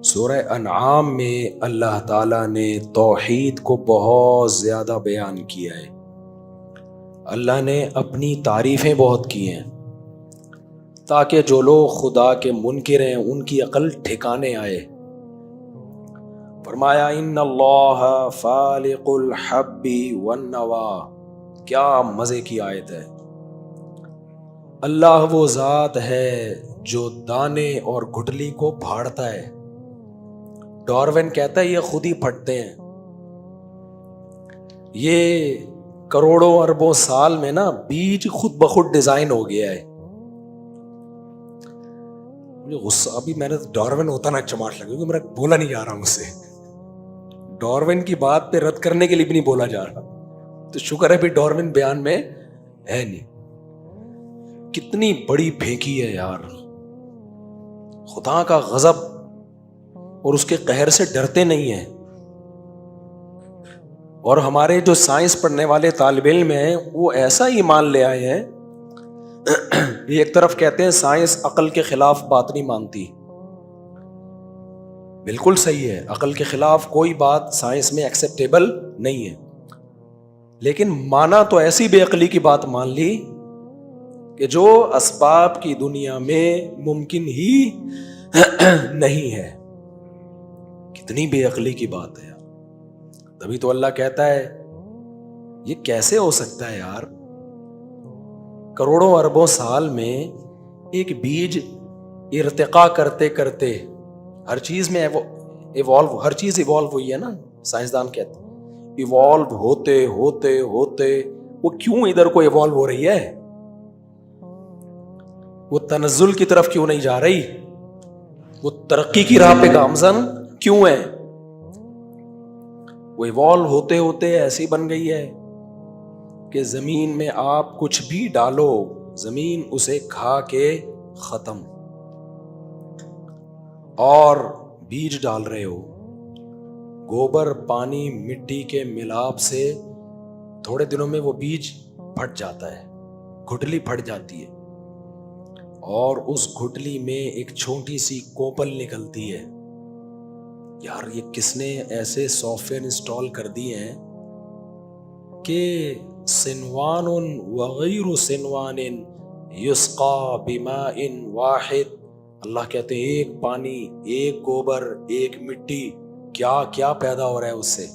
سورہ انعام میں اللہ تعالیٰ نے توحید کو بہت زیادہ بیان کیا ہے. اللہ نے اپنی تعریفیں بہت کی ہیں تاکہ جو لوگ خدا کے منکر ہیں ان کی عقل ٹھکانے آئے. فرمایا ان اللہ فالق الحب والنوى. کیا مزے کی آیت ہے. اللہ وہ ذات ہے جو دانے اور گٹلی کو پھاڑتا ہے. ڈاروین کہتا ہے یہ خود ہی پھٹتے ہیں. یہ کروڑوں اربوں سال میں نا بیج خود بخود ڈیزائن ہو گیا ہے. مجھے غصہ ابھی میں نے ڈاروین ہوتا نا چماٹ لگا کیونکہ میرا بولا نہیں جا رہا مجھ سے. ڈاروین کی بات پہ رد کرنے کے لیے بھی نہیں بولا جا رہا. تو شکر ہے بھی ڈاروین بیان میں ہے نہیں. کتنی بڑی پھینکی ہے یار. خدا کا غضب اور اس کے قہر سے ڈرتے نہیں ہیں. اور ہمارے جو سائنس پڑھنے والے طالب علم ہیں وہ ایسا ایمان لے آئے ہیں. یہ ایک طرف کہتے ہیں سائنس عقل کے خلاف بات نہیں مانتی. بالکل صحیح ہے, عقل کے خلاف کوئی بات سائنس میں ایکسیپٹیبل نہیں ہے, لیکن مانا تو ایسی بے عقلی کی بات مان لی کہ جو اسباب کی دنیا میں ممکن ہی نہیں ہے. کتنی بے عقلی کی بات ہے. تبھی تو اللہ کہتا ہے یہ کیسے ہو سکتا ہے یار. کروڑوں اربوں سال میں ایک بیج ارتقا کرتے کرتے ہر چیز میں ایوالو, ہر چیز ایوالو ہوئی ہے نا. سائنسدان کہتے ہیں ایوالو ہوتے ہوتے ہوتے وہ کیوں ادھر کو ایوالو ہو رہی ہے, وہ تنزل کی طرف کیوں نہیں جا رہی, وہ ترقی کی راہ پہ گامزن کیوں ہے. وہ ایوالو ہوتے ہوتے ایسی بن گئی ہے کہ زمین میں آپ کچھ بھی ڈالو زمین اسے کھا کے ختم. اور بیج ڈال رہے ہو, گوبر پانی مٹی کے ملاپ سے تھوڑے دنوں میں وہ بیج پھٹ جاتا ہے, گھٹلی پھٹ جاتی ہے, اور اس گھٹلی میں ایک چھوٹی سی کوپل نکلتی ہے. یار یہ کس نے ایسے سافٹ ویئر انسٹال کر دیے ہیں کہ سنوان وغیر سنوان یسقا بماء واحد. اللہ کہتے ہیں ایک پانی, ایک گوبر, ایک مٹی, کیا کیا پیدا ہو رہا ہے اس سے.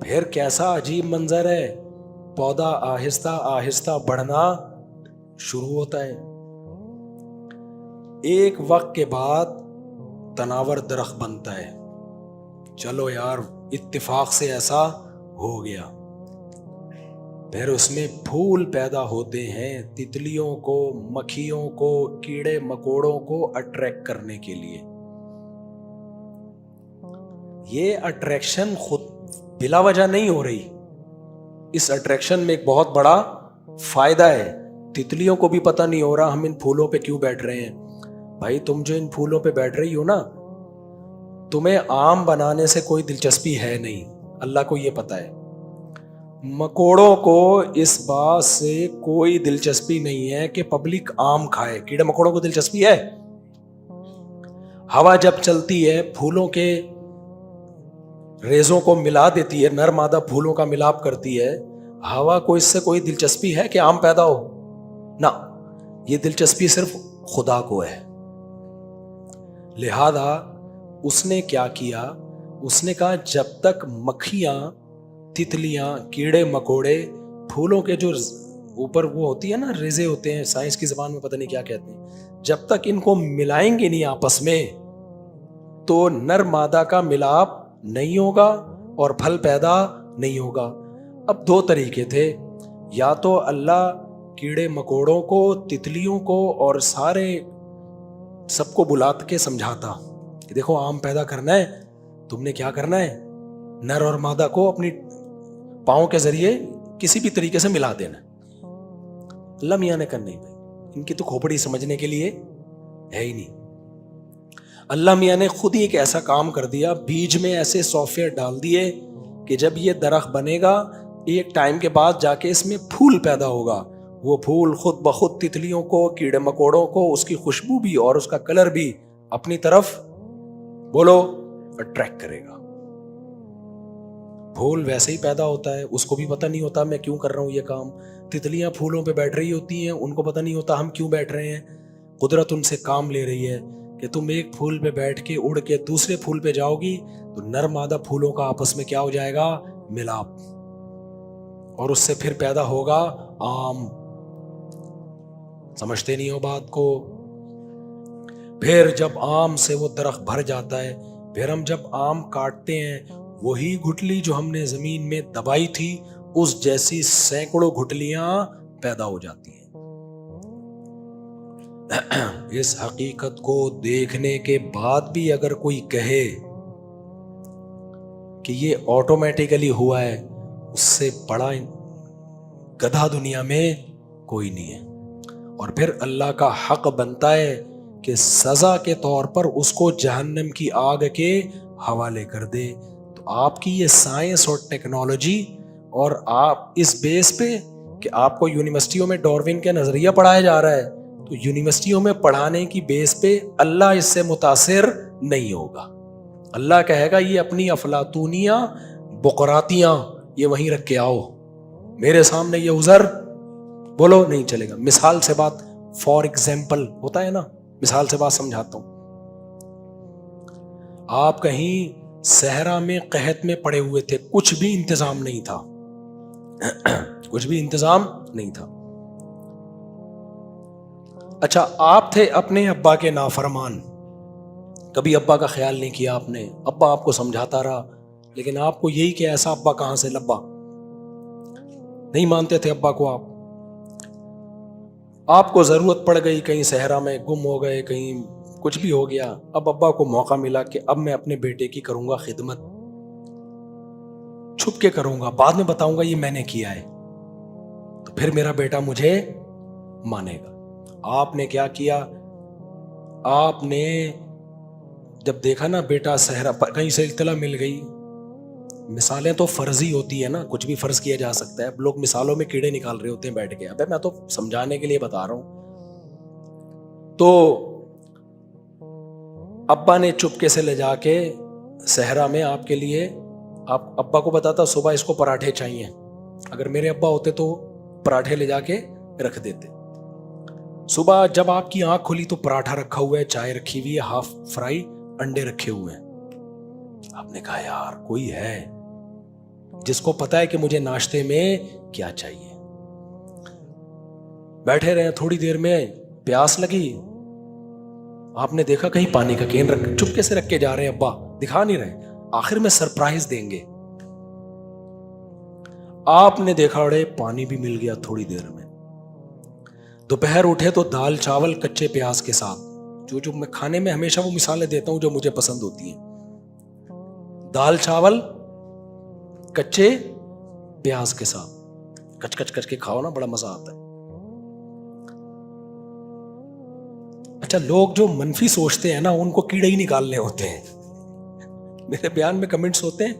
پھر کیسا عجیب منظر ہے, پودا آہستہ آہستہ بڑھنا شروع ہوتا ہے. ایک وقت کے بعد تناور درخت بنتا ہے. چلو یار اتفاق سے ایسا ہو گیا. پھر اس میں پھول پیدا ہوتے ہیں تتلیوں کو, مکھیوں کو, کیڑے مکوڑوں کو اٹریکٹ کرنے کے لیے. یہ اٹریکشن خود بلا وجہ نہیں ہو رہی. اس اٹریکشن میں ایک بہت بڑا فائدہ ہے. تتلیوں کو بھی پتہ نہیں ہو رہا ہم ان پھولوں پہ کیوں بیٹھ رہے ہیں. بھائی تم جو ان پھولوں پہ بیٹھ رہی ہو نا, تمہیں آم بنانے سے کوئی دلچسپی ہے نہیں, اللہ کو یہ پتہ ہے. مکوڑوں کو اس بات سے کوئی دلچسپی نہیں ہے کہ پبلک آم کھائے. کیڑے مکوڑوں کو دلچسپی ہے. ہوا جب چلتی ہے پھولوں کے ریزوں کو ملا دیتی ہے, نر مادہ پھولوں کا ملاپ کرتی ہے. ہوا کو اس سے کوئی دلچسپی ہے کہ آم پیدا ہو؟ نہ, یہ دلچسپی صرف خدا کو ہے. لہذا اس نے کیا کیا, اس نے کہا جب تک مکھیاں, تتلیاں, کیڑے مکوڑے پھولوں کے جو اوپر وہ ہوتی ہے نا ریزے ہوتے ہیں, سائنس کی زبان میں پتہ نہیں کیا کہتے ہیں, جب تک ان کو ملائیں گے نہیں آپس میں تو نر مادہ کا ملاپ نہیں ہوگا اور پھل پیدا نہیں ہوگا. اب دو طریقے تھے, یا تو اللہ کیڑے مکوڑوں کو, تتلیوں کو اور سارے سب کو بلا کے سمجھاتا کہ دیکھو آم پیدا کرنا ہے, تم نے کیا کرنا ہے, نر اور مادہ کو اپنی پاؤں کے ذریعے کسی بھی طریقے سے ملا دینا. اللہ میاں نے کرنا ہی, ان کی تو کھوپڑی سمجھنے کے لیے ہے ہی نہیں. اللہ میاں نے خود ہی ایک ایسا کام کر دیا, بیج میں ایسے سافٹ ویئر ڈال دیے کہ جب یہ درخت بنے گا ایک ٹائم کے بعد جا کے اس میں پھول پیدا ہوگا. وہ پھول خود بخود تتلیوں کو, کیڑے مکوڑوں کو اس کی خوشبو بھی اور اس کا کلر بھی اپنی طرف بولو اٹریکٹ کرے گا. پھول ویسے ہی پیدا ہوتا ہے, اس کو بھی پتہ نہیں ہوتا میں کیوں کر رہا ہوں یہ کام. تتلیاں پھولوں پہ بیٹھ رہی ہوتی ہیں, ان کو پتہ نہیں ہوتا ہم کیوں بیٹھ رہے ہیں. قدرت ان سے کام لے رہی ہے کہ تم ایک پھول پہ بیٹھ کے اڑ کے دوسرے پھول پہ جاؤ گی تو نر مادہ پھولوں کا آپس میں کیا ہو جائے گا, ملاپ, اور اس سے پھر پیدا ہوگا آم. سمجھتے نہیں ہو بات کو. پھر جب آم سے وہ درخت بھر جاتا ہے, پھر ہم جب آم کاٹتے ہیں وہی گٹلی جو ہم نے زمین میں دبائی تھی اس جیسی سینکڑوں گٹلیاں پیدا ہو جاتی ہیں. اس حقیقت کو دیکھنے کے بعد بھی اگر کوئی کہے کہ یہ آٹومیٹیکلی ہوا ہے, اس سے بڑا گدھا دنیا میں کوئی نہیں ہے. اور پھر اللہ کا حق بنتا ہے کہ سزا کے طور پر اس کو جہنم کی آگ کے حوالے کر دے. تو آپ کی یہ سائنس اور ٹیکنالوجی, اور آپ اس بیس پہ کہ آپ کو یونیورسٹیوں میں ڈاروین کا نظریہ پڑھایا جا رہا ہے, تو یونیورسٹیوں میں پڑھانے کی بیس پہ اللہ اس سے متاثر نہیں ہوگا. اللہ کہے گا یہ اپنی افلاطونیاں بقراتیاں یہ وہیں رکھ کے آؤ, میرے سامنے یہ عذر بولو نہیں چلے گا. مثال سے بات, فار ایگزامپل ہوتا ہے نا, مثال سے بات سمجھاتا ہوں. آپ کہیں صحرا میں قحط میں پڑے ہوئے تھے, کچھ بھی انتظام نہیں تھا, کچھ بھی انتظام نہیں تھا. اچھا, آپ تھے اپنے ابا کے نافرمان, کبھی ابا کا خیال نہیں کیا آپ نے, ابا آپ کو سمجھاتا رہا, لیکن آپ کو یہی کہ ایسا ابا کہاں سے لبا, نہیں مانتے تھے ابا کو. آپ کو ضرورت پڑ گئی, کہیں صحرا میں گم ہو گئے, کہیں کچھ بھی ہو گیا. اب ابا کو موقع ملا کہ اب میں اپنے بیٹے کی کروں گا خدمت, چھپ کے کروں گا, بعد میں بتاؤں گا یہ میں نے کیا ہے, تو پھر میرا بیٹا مجھے مانے گا. آپ نے کیا کیا, آپ نے جب دیکھا نا بیٹا صحرا پر کہیں سے اطلاع مل گئی, مثالیں تو فرضی ہوتی ہے نا, کچھ بھی فرض کیا جا سکتا ہے. اب لوگ مثالوں میں کیڑے نکال رہے ہوتے ہیں بیٹھ کے, ابے میں تو سمجھانے کے لیے بتا رہا ہوں. تو ابا نے چپکے سے لے جا کے صحرا میں آپ کے لیے, آپ ابا کو بتاتا صبح اس کو پراٹھے چاہیے, اگر میرے ابا ہوتے تو پراٹھے لے جا کے رکھ دیتے. صبح جب آپ کی آنکھ کھلی تو پراٹھا رکھا ہوا ہے, چائے رکھی ہوئی ہے, ہاف فرائی انڈے رکھے ہوئے ہیں. آپ نے کہا یار کوئی ہے جس کو پتا ہے کہ مجھے ناشتے میں کیا چاہیے. بیٹھے رہے, تھوڑی دیر میں پیاس لگی, آپ نے دیکھا کہیں پانی کا کین رکھ, چپکے سے رکھ کے جا رہے ہیں, ابا دکھا نہیں رہے, آخر میں سرپرائز دیں گے. آپ نے دیکھا اڑے پانی بھی مل گیا تھوڑی دیر میں. دوپہر اٹھے تو دال چاول کچے پیاز کے ساتھ, جو میں کھانے میں ہمیشہ وہ مثالیں دیتا ہوں جو مجھے پسند ہوتی ہیں. دال چاول کچے پیاز کے ساتھ, کچ کچ کچ کے کھاؤ نا, بڑا مزہ آتا ہے. اچھا, لوگ جو منفی سوچتے ہیں نا ان کو کیڑے ہی نکالنے ہوتے ہیں. میرے بیان میں کمنٹس ہوتے ہیں,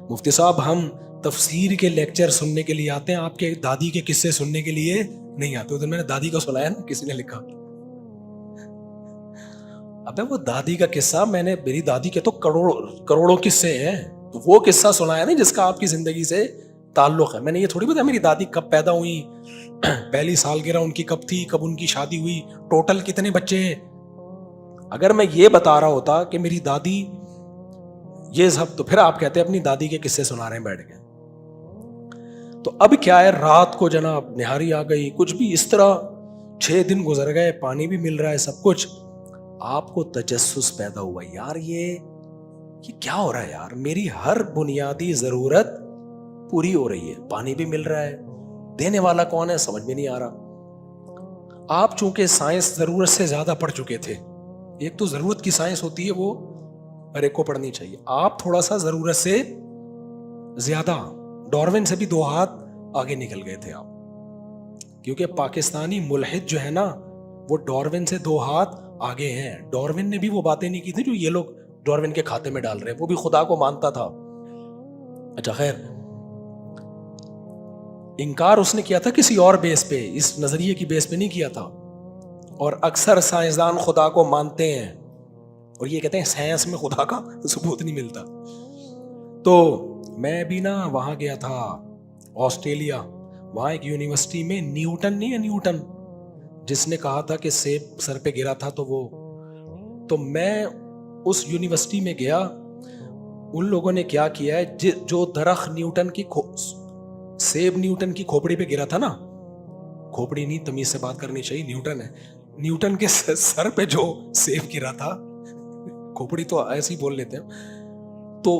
مفتی صاحب ہم تفسیر کے لیکچر سننے کے لیے آتے ہیں, آپ کے دادی کے قصے سننے کے لیے نہیں آتے. ادھر میں نے دادی کو سنایا نا, کسی نے لکھا, ابے وہ دادی کا قصہ, میں نے میری دادی کے تو کروڑوں قصے ہیں, وہ قصہ سنایا نہیں جس کا آپ کی زندگی سے تعلق ہے. میں نے یہ تھوڑی بتایا میری دادی کب پیدا ہوئی, پہلی سالگرہ ان کی کب تھی, کب ان کی شادی ہوئی, ٹوٹل کتنے بچے ہیں. اگر میں یہ بتا رہا ہوتا کہ میری دادی یہ سب, تو پھر آپ کہتے ہیں اپنی دادی کے قصے سنا رہے ہیں بیٹھ کے. تو اب کیا ہے, رات کو جناب نہاری آ گئی, کچھ بھی اس طرح 6 دن گزر گئے, پانی بھی مل رہا ہے, سب کچھ. آپ کو تجسس پیدا ہوا, یار یہ کیا ہو رہا ہے یار, میری ہر بنیادی ضرورت پوری ہو رہی ہے, پانی بھی مل رہا ہے, دینے والا کون ہے سمجھ میں نہیں آ رہا. آپ چونکہ سائنس ضرورت سے زیادہ پڑھ چکے تھے, ایک تو ضرورت کی سائنس ہوتی ہے وہ ہر ایک کو پڑھنی چاہیے, آپ تھوڑا سا ضرورت سے زیادہ, ڈاروین سے بھی 2 ہاتھ آگے نکل گئے تھے آپ, کیونکہ پاکستانی ملحد جو ہے نا وہ ڈاروین سے 2 ہاتھ آگے ہیں. ڈاروین نے بھی وہ باتیں نہیں کی تھی جو یہ لوگ ڈاروین کے کھاتے میں ڈال رہے ہیں, وہ بھی خدا کو مانتا تھا. اچھا خیر, انکار اس نے کیا تھا کسی اور بیس پہ, اس نظریے کی بیس پہ نہیں کیا تھا. اور اکثر سائنسدان خدا کو مانتے ہیں, اور یہ کہتے ہیں سائنس میں خدا کا ثبوت نہیں ملتا. تو میں بھی نا وہاں گیا تھا آسٹریلیا. وہاں ایک یونیورسٹی میں نیوٹن نہیں ہے، نیوٹن جس نے کہا تھا کہ سیب سر پہ گرا تھا، تو میں اس یونیورسٹی میں گیا. ان لوگوں نے کیا کیا ہے، جو درخت نیوٹن کی سیب نیوٹن کی کھوپڑی پہ گرا تھا نا، کھوپڑی نہیں، تمیز سے بات کرنی چاہیے، نیوٹن ہے، نیوٹن کے سر پہ جو سیب گرا تھا، کھوپڑی تو ایسے ہی بول لیتے ہیں، تو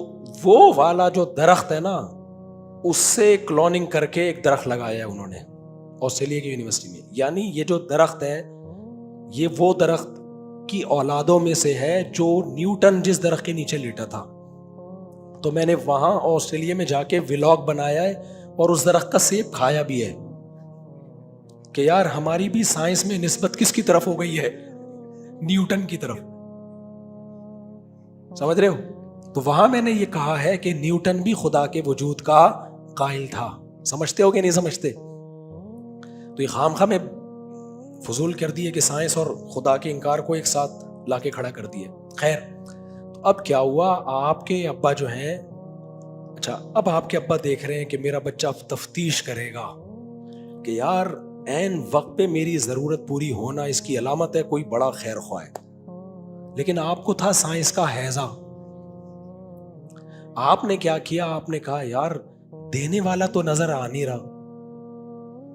وہ والا جو درخت ہے نا، اس سے کلوننگ کر کے ایک درخت لگایا ہے انہوں نے آسٹریلیا کی یونیورسٹی میں. یعنی یہ جو درخت ہے، یہ وہ درخت کی اولادوں میں سے ہے جو نیوٹن جس درخت کے نیچے لیٹا تھا. تو میں نے وہاں آسٹریلیا میں جا کے ولاگ بنایا ہے اور اس درخت کا سیب کھایا بھی ہے کہ یار ہماری بھی سائنس میں نسبت کس کی طرف ہو گئی ہے، نیوٹن کی طرف. سمجھ رہے ہو؟ تو وہاں میں نے یہ کہا ہے کہ نیوٹن بھی خدا کے وجود کا قائل تھا. سمجھتے ہو کہ نہیں سمجھتے؟ تو یہ خامخواہ میں فضول کر دیے کہ سائنس اور خدا کے انکار کو ایک ساتھ لا کے کھڑا کر دیے. خیر، تو اب کیا ہوا، آپ کے ابا جو ہیں، اچھا اب آپ کے ابا دیکھ رہے ہیں کہ میرا بچہ تفتیش کرے گا کہ یار عین وقت پہ میری ضرورت پوری ہونا اس کی علامت ہے، کوئی بڑا خیر خواہ ہے. لیکن آپ کو تھا سائنس کا ہیضہ. آپ نے کیا کیا، آپ نے کہا یار دینے والا تو نظر آ نہیں رہا.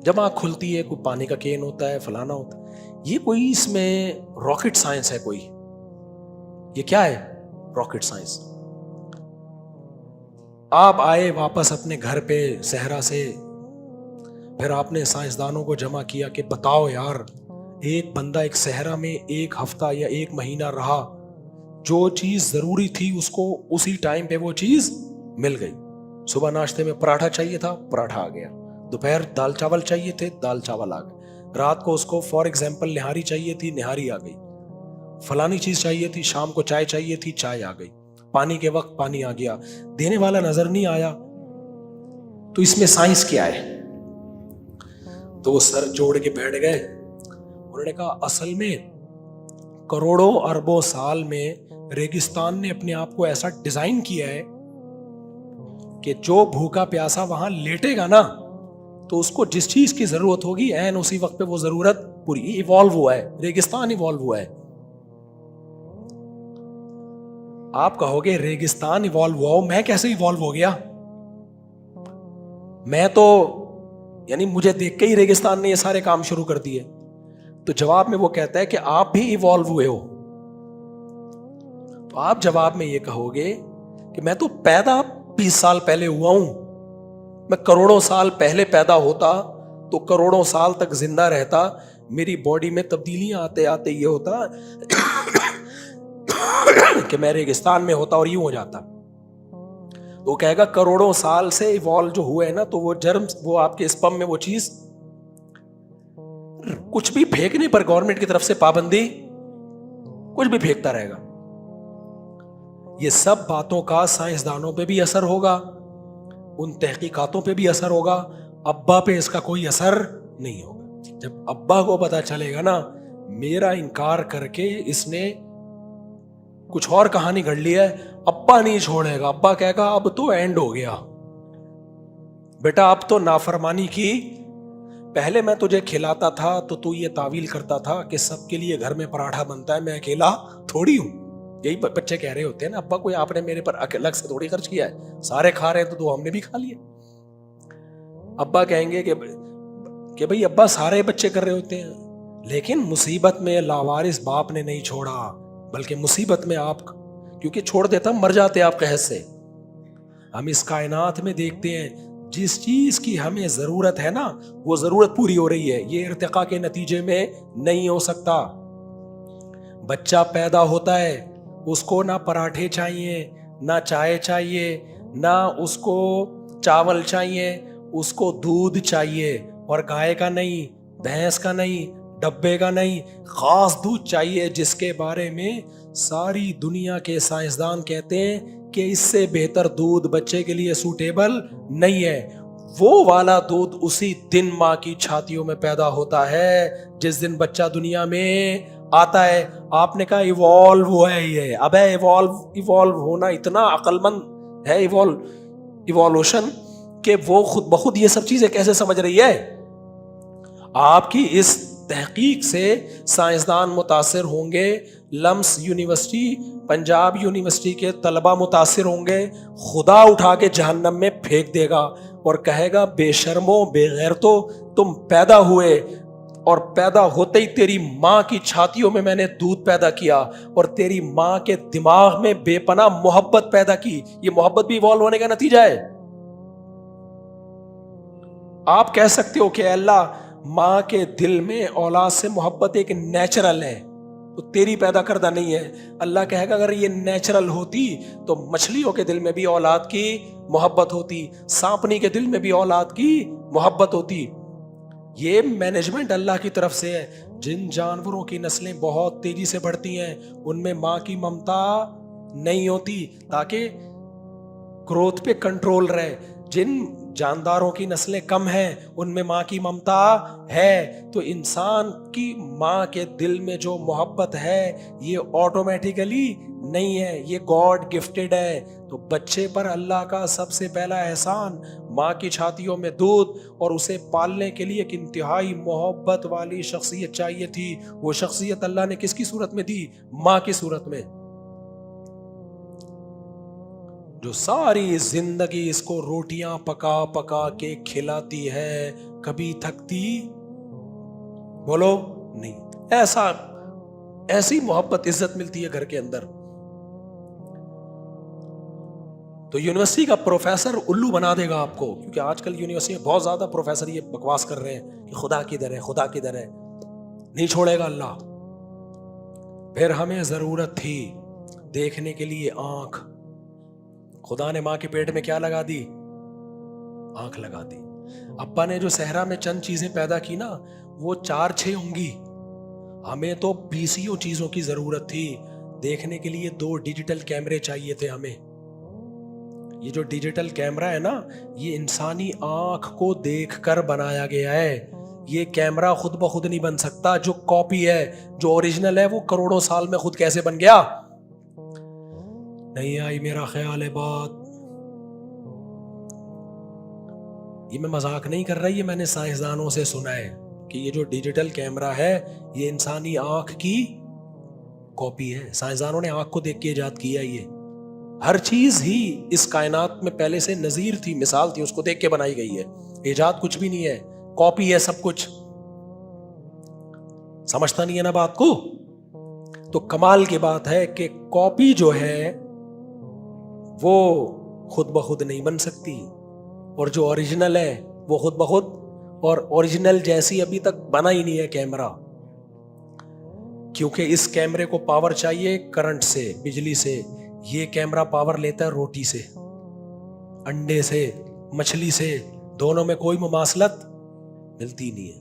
جب آنکھ کھلتی ہے کوئی پانی کا کین ہوتا ہے، فلانا ہوتا ہے، یہ کوئی اس میں راکٹ سائنس ہے کوئی؟ یہ کیا ہے راکٹ سائنس؟ آپ آئے واپس اپنے گھر پہ صحرا سے، پھر آپ نے سائنسدانوں کو جمع کیا کہ بتاؤ یار، ایک بندہ ایک صحرا میں ایک ہفتہ یا ایک مہینہ رہا، جو چیز ضروری تھی اس کو اسی ٹائم پہ وہ چیز مل گئی. صبح ناشتے میں پراٹھا چاہیے تھا، پراٹھا آ گیا. دوپہر دال چاول چاہیے تھے، دال چاول آ گئے. رات کو اس کو فار ایگزامپل نہاری چاہیے تھی، نہاری آ گئی. فلانی چیز چاہیے تھی، شام کو چائے چاہیے تھی، چائے آ گئی. پانی کے وقت پانی آ گیا. دینے والا نظر نہیں آیا. تو اس میں سائنس کیا ہے؟ تو وہ سر جوڑ کے بیٹھ گئے. انہوں نے کہا اصل میں کروڑوں اربوں سال میں ریگستان نے اپنے آپ کو ایسا ڈیزائن کیا ہے کہ جو بھوکا پیاسا وہاں لیٹے گا نا، تو اس کو جس چیز کی ضرورت ہوگی عین اسی وقت پہ وہ ضرورت پوری. ایوالو ہوا ہے، ریگستان ایوالو ہوا ہے. آپ کہو گے ریگستان ایوالو ہوا ہو، میں کیسے ایوالو ہو گیا؟ میں تو یعنی مجھے دیکھ کے ہی ریگستان نے یہ سارے کام شروع کر دیے. تو جواب میں وہ کہتا ہے کہ آپ بھی ایوالو ہوئے ہو. تو آپ جواب میں یہ کہو گے کہ میں تو پیدا 20 سال پہلے ہوا ہوں، میں کروڑوں سال پہلے پیدا ہوتا تو کروڑوں سال تک زندہ رہتا، میری باڈی میں تبدیلیاں آتے آتے یہ ہوتا کہ میں ریگستان میں ہوتا اور یوں ہو جاتا. وہ کہے گا کروڑوں سال سے ایوالو جو ہوئے ہیں نا، تو وہ جرم، وہ آپ کے اسپم میں وہ چیز، کچھ بھی پھینکنے پر گورنمنٹ کی طرف سے پابندی، کچھ بھی پھینکتا رہے گا. یہ سب باتوں کا سائنسدانوں پہ بھی اثر ہوگا، ان تحقیقاتوں پہ بھی اثر ہوگا. ابا پہ اس کا کوئی اثر نہیں ہوگا. جب ابا کو پتا چلے گا نا میرا انکار کر کے اس نے کچھ اور کہانی گھڑ لی ہے، ابا نہیں چھوڑے گا. ابا کہے گا اب تو اینڈ ہو گیا بیٹا، اب تو نافرمانی کی. پہلے میں تجھے کھلاتا تھا تو یہ تعویل کرتا تھا کہ سب کے لیے گھر میں پراٹھا بنتا ہے، میں اکیلا تھوڑی ہوں. یہی بچے کہہ رہے ہوتے ہیں نا، ابا کوئی آپ نے میرے پر الگ سے تھوڑی خرچ کیا ہے، سارے کھا رہے ہیں تو ہم نے بھی کھا لیا. ابا کہیں گے کہ بھئی ابا سارے بچے کر رہے ہوتے ہیں، لیکن مصیبت میں لاوارث باپ نے نہیں چھوڑا، بلکہ مصیبت میں آپ، کیونکہ چھوڑ دیتا مر جاتے آپ قحط سے. ہم اس کائنات میں دیکھتے ہیں جس چیز کی ہمیں ضرورت ہے نا، وہ ضرورت پوری ہو رہی ہے. یہ ارتقاء کے نتیجے میں نہیں ہو سکتا. بچہ پیدا ہوتا ہے، اس کو نہ پراٹھے چاہیے، نہ چائے چاہیے، نہ اس کو چاول چاہیے، اس کو دودھ چاہیے. اور گائے کا نہیں، بھینس کا نہیں، ڈبے کا نہیں، خاص دودھ چاہیے جس کے بارے میں ساری دنیا کے سائنسدان کہتے ہیں کہ اس سے بہتر دودھ بچے کے لیے سوٹیبل نہیں ہے. وہ والا دودھ اسی دن ماں کی چھاتیوں میں پیدا ہوتا ہے جس دن بچہ دنیا میں آتا ہے. آپ نے کہا ایوالو ہوا ہے یہ. اب ہے ایوالو ہونا اتنا عقل مند ہے ایوالوشن کہ وہ خود بخود یہ سب چیزیں کیسے سمجھ رہی ہے. آپ کی اس تحقیق سے سائنسدان متاثر ہوں گے, لمس یونیورسٹی, پنجاب یونیورسٹی کے طلبہ متاثر ہوں گے. خدا اٹھا کے جہنم میں پھینک دے گا اور کہے گا بے شرمو بے غیرتو, تم پیدا ہوئے اور پیدا ہوتے ہی تیری ماں کی چھاتیوں میں نے دودھ پیدا کیا اور تیری ماں کے دماغ میں بے پناہ محبت پیدا کی. یہ محبت بھی ایوالو ہونے کا نتیجہ ہے. آپ کہہ سکتے ہو کہ اللہ ماں کے دل میں اولاد سے محبت ایک نیچرل ہے, تو تیری پیدا کردہ نہیں ہے. اللہ کہے گا اگر یہ نیچرل ہوتی تو مچھلیوں کے دل میں بھی اولاد کی محبت ہوتی, سانپنی کے دل میں بھی اولاد کی محبت ہوتی. یہ مینجمنٹ اللہ کی طرف سے ہے. جن جانوروں کی نسلیں بہت تیزی سے بڑھتی ہیں ان میں ماں کی ممتا نہیں ہوتی تاکہ گروتھ پہ کنٹرول رہے. جن جانداروں کی نسلیں کم ہیں ان میں ماں کی ممتا ہے. تو انسان کی ماں کے دل میں جو محبت ہے یہ آٹومیٹیکلی نہیں ہے, یہ گاڈ گفٹڈ ہے. تو بچے پر اللہ کا سب سے پہلا احسان ماں کی چھاتیوں میں دودھ, اور اسے پالنے کے لیے ایک انتہائی محبت والی شخصیت چاہیے تھی. وہ شخصیت اللہ نے کس کی صورت میں دی؟ ماں کی صورت میں, جو ساری زندگی اس کو روٹیاں پکا پکا کے کھلاتی ہے, کبھی تھکتی بولو نہیں. ایسی محبت عزت ملتی ہے گھر کے اندر. تو یونیورسٹی کا پروفیسر الو بنا دے گا آپ کو, کیونکہ آج کل یونیورسٹی میں بہت زیادہ پروفیسر یہ بکواس کر رہے ہیں کہ خدا کدھر ہے, خدا کدھر ہے. نہیں چھوڑے گا اللہ. پھر ہمیں ضرورت تھی دیکھنے کے لیے آنکھ. خدا نے ماں کے پیٹ میں کیا لگا دی؟ آنکھ لگا دی. ابا نے جو صحرا میں چند چیزیں پیدا کی نا وہ 4-6 ہوں گی, ہمیں تو 20 چیزوں کی ضرورت تھی. دیکھنے کے لیے 2 ڈیجیٹل کیمرے چاہیے تھے ہمیں. یہ جو ڈیجیٹل کیمرہ ہے نا یہ انسانی آنکھ کو دیکھ کر بنایا گیا ہے. یہ کیمرہ خود بخود نہیں بن سکتا. جو کاپی ہے, جو اوریجنل ہے, وہ کروڑوں سال میں خود کیسے بن گیا؟ نہیں آئی میرا خیال ہے بات. یہ میں مذاق نہیں کر رہا, یہ میں نے سائنسدانوں سے سنا ہے کہ یہ جو ڈیجیٹل کیمرہ ہے یہ انسانی آنکھ کی کاپی ہے. سائنسدانوں نے آنکھ کو دیکھ کے ایجاد کیا. یہ ہر چیز ہی اس کائنات میں پہلے سے نظیر تھی, مثال تھی, اس کو دیکھ کے بنائی گئی ہے. ایجاد کچھ بھی نہیں ہے, کاپی ہے سب کچھ. سمجھتا نہیں ہے نا بات کو؟ تو کمال کی بات ہے کہ کاپی جو ہے وہ خود بخود نہیں بن سکتی, اور جو اوریجنل ہے وہ خود بخود, اور اوریجنل جیسی ابھی تک بنا ہی نہیں ہے کیمرہ. کیونکہ اس کیمرے کو پاور چاہیے کرنٹ سے, بجلی سے. یہ کیمرہ پاور لیتا ہے روٹی سے, انڈے سے, مچھلی سے. دونوں میں کوئی مماثلت ملتی نہیں ہے.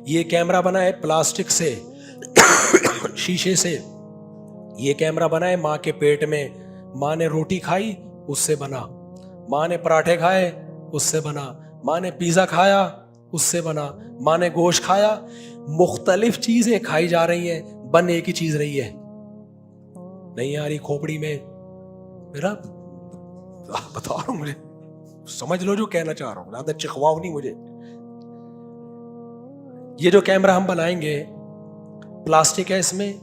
یہ کیمرہ بنا ہے پلاسٹک سے, شیشے سے. یہ کیمرہ بنا ہے ماں کے پیٹ میں. ماں نے روٹی کھائی اس سے بنا, ماں نے پراٹھے کھائے اس سے بنا, ماں نے پیزا کھایا اس سے بنا, ماں نے گوشت کھایا. مختلف چیزیں کھائی جا رہی ہیں, بن ایک ہی چیز رہی ہے. نہیں آ رہی کھوپڑی میں میرا بتا رہا ہوں, مجھے سمجھ لو جو کہنا چاہ رہا ہوں, زیادہ چکھواؤ نہیں مجھے. یہ جو کیمرہ ہم بنائیں گے پلاسٹک ہے, اس میں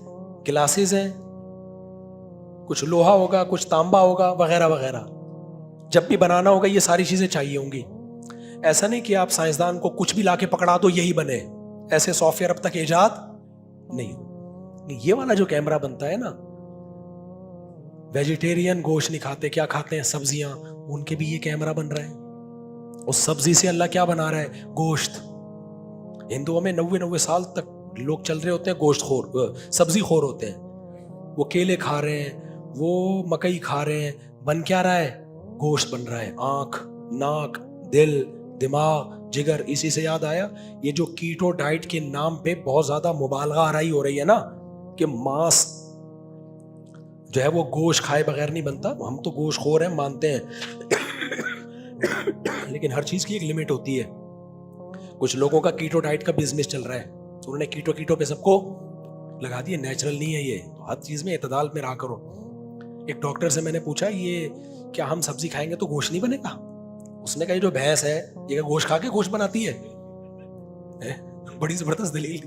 گلاسز ہیں, کچھ لوہا ہوگا, کچھ تانبا ہوگا, وغیرہ وغیرہ. جب بھی بنانا ہوگا یہ ساری چیزیں چاہیے ہوں گی. ایسا نہیں کہ آپ سائنسدان کو کچھ بھی لا کے پکڑا دو یہی بنے, ایسے سافٹ ویئر اب تک ایجاد نہیں. یہ والا جو کیمرہ بنتا ہے نا, ویجیٹیرین گوشت نہیں کھاتے, کیا کھاتے ہیں؟ سبزیاں. ان کے بھی یہ کیمرہ بن رہا ہے. اس سبزی سے اللہ کیا بنا رہا ہے؟ گوشت. ہندوؤں میں 90 سال تک لوگ چل رہے ہوتے ہیں گوشت خور, سبزی خور ہوتے ہیں. وہ کیلے کھا رہے ہیں, وہ مکئی کھا رہے ہیں, بن کیا رہا ہے؟ گوشت بن رہا ہے. آنکھ, ناک, دل, دماغ, جگر. اسی سے یاد آیا یہ جو کیٹو ڈائٹ کے نام پہ بہت زیادہ مبالغہ آرائی ہو رہی ہے نا کہ ماس جو ہے وہ گوشت کھائے بغیر نہیں بنتا. ہم تو گوشت خور ہیں مانتے ہیں, لیکن ہر چیز کی ایک لمٹ ہوتی ہے. کچھ لوگوں کا کیٹو ڈائٹ کا بزنس چل رہا ہے, تو انہوں نے کیٹو پہ سب کو لگا دیا. نیچرل نہیں ہے یہ, تو ہر چیز میں اعتدال میں رہا کرو. ایک ڈاکٹر سے میں نے پوچھا یہ کیا ہم سبزی کھائیں گے تو گوشت نہیں بنے گا؟ اس نے کہا یہ جو بھینس ہے یہ گوشت کھا کے گوشت بناتی ہے. بڑی زبردست دلیل.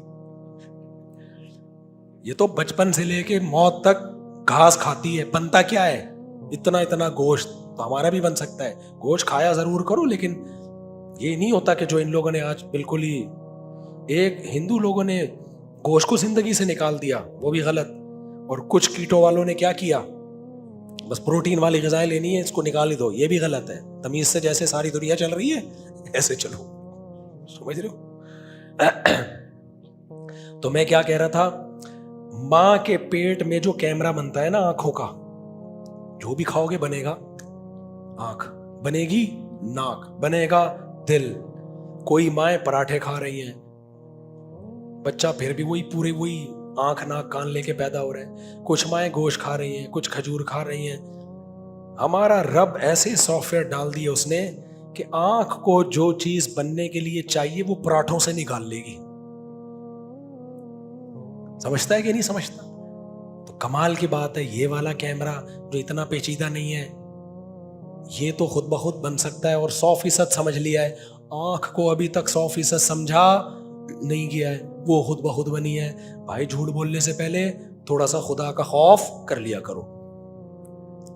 یہ تو بچپن سے لے کے موت تک گھاس کھاتی ہے, بنتا کیا ہے اتنا گوشت, تو ہمارا بھی بن سکتا ہے. گوشت کھایا ضرور کرو, لیکن یہ نہیں ہوتا کہ جو ان لوگوں نے آج بالکل ہی, ایک ہندو لوگوں نے گوشت کو زندگی سے نکال دیا, وہ بھی غلط. اور کچھ کیٹو والوں نے کیا کیا, بس پروٹین والی غذائیں لینی ہے, اس کو نکال ہی دو, یہ بھی غلط ہے. تمیز سے جیسے ساری دنیا چل رہی ہے ایسے چلو, سمجھ رہے ہو؟ تو میں کیا کہہ رہا تھا, ماں کے پیٹ میں جو کیمرہ بنتا ہے نا آنکھوں کا, جو بھی کھاؤ گے بنے گا آنکھ, بنے گی ناک, بنے گا دل. کوئی مائیں پراٹھے کھا رہی ہیں, بچہ پھر بھی وہی آنکھ ناک کان لے کے پیدا ہو رہے ہیں. کچھ مائیں گوشت کھا رہی ہیں, کچھ کھجور کھا رہی ہیں. ہمارا رب ایسے سافٹ ویئر ڈال دیے اس نے کہ آنکھ کو جو چیز بننے کے لیے چاہیے وہ پراٹھوں سے نکال لے گی. سمجھتا ہے کہ نہیں سمجھتا؟ تو کمال کی بات ہے, یہ والا کیمرہ جو اتنا پیچیدہ نہیں ہے یہ تو خود بخود بن سکتا ہے, اور 100% سمجھ لیا ہے. آنکھ کو ابھی تک 100% سمجھا نہیں گیا ہے, وہ خود بخود بنی ہے. بھائی جھوٹ بولنے سے پہلے تھوڑا سا خدا کا خوف کر لیا کرو.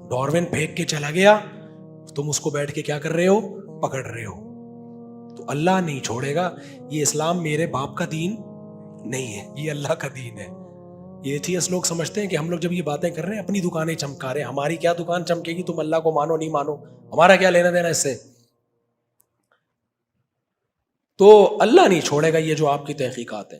ڈاروین پھینک کے چلا گیا, تم اس کو بیٹھ کے کیا کر رہے ہو, پکڑ رہے ہو. تو اللہ نہیں چھوڑے گا. یہ اسلام میرے باپ کا دین نہیں ہے, یہ اللہ کا دین ہے. یہ ایتھیسٹ لوگ سمجھتے ہیں کہ ہم لوگ جب یہ باتیں کر رہے ہیں اپنی دکانیں چمکا رہے ہیں. ہماری کیا دکان چمکے گی, تم اللہ کو مانو نہیں مانو, ہمارا کیا لینا دینا اس سے. تو اللہ نہیں چھوڑے گا یہ جو آپ کی تحقیقات ہیں.